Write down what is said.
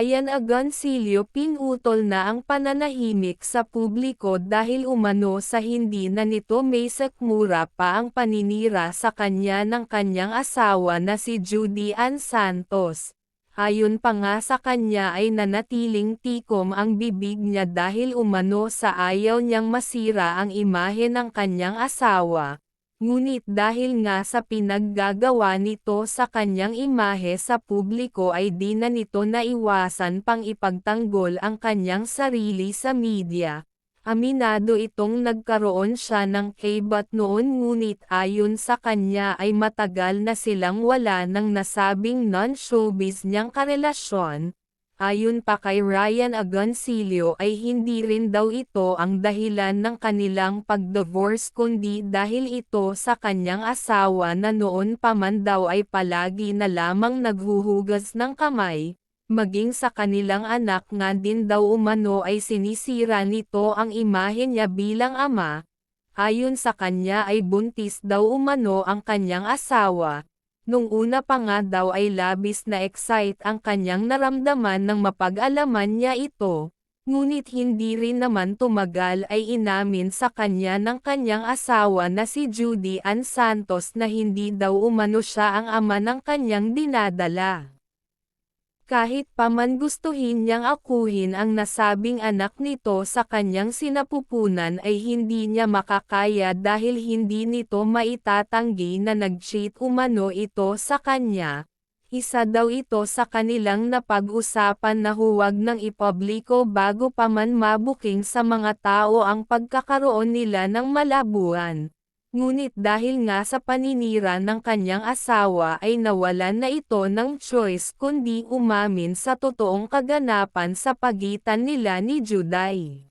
Ryan Agoncillo pinutol na ang pananahimik sa publiko dahil umano sa hindi na nito may sekmura pa ang paninira sa kanya ng kanyang asawa na si Judy Ann Santos. Ayon pa nga sa kanya ay nanatiling tikom ang bibig niya dahil umano sa ayaw niyang masira ang imahe ng kanyang asawa. Ngunit dahil nga sa pinaggagawa nito sa kanyang imahe sa publiko ay di na nito naiwasan pang ipagtanggol ang kanyang sarili sa media. Aminado itong nagkaroon siya ng kibat noon ngunit ayon sa kanya ay matagal na silang wala ng nasabing non-showbiz niyang karelasyon. Ayon pa kay Ryan Agoncillo ay hindi rin daw ito ang dahilan ng kanilang pag-divorce kundi dahil ito sa kanyang asawa na noon pa man daw ay palagi na lamang naghuhugas ng kamay, maging sa kanilang anak nga din daw umano ay sinisira nito ang imahe niya bilang ama. Ayon sa kanya ay buntis daw umano ang kanyang asawa. Nung una pa nga daw ay labis na excite ang kanyang naramdaman nang mapag-alaman niya ito, ngunit hindi rin naman tumagal ay inamin sa kanya ng kanyang asawa na si Judy Ann Santos na hindi daw umano siya ang ama ng kanyang dinadala. Kahit pa man gustuhin niyang akuhin ang nasabing anak nito sa kanyang sinapupunan ay hindi niya makakaya dahil hindi nito maitatanggi na nag-cheat umano ito sa kanya. Isa daw ito sa kanilang napag-usapan na huwag nang ipubliko bago pa man mabuking sa mga tao ang pagkakaroon nila ng malabuan. Ngunit dahil nga sa paninira ng kanyang asawa ay nawalan na ito ng choice kundi umamin sa totoong kaganapan sa pagitan nila ni Juday.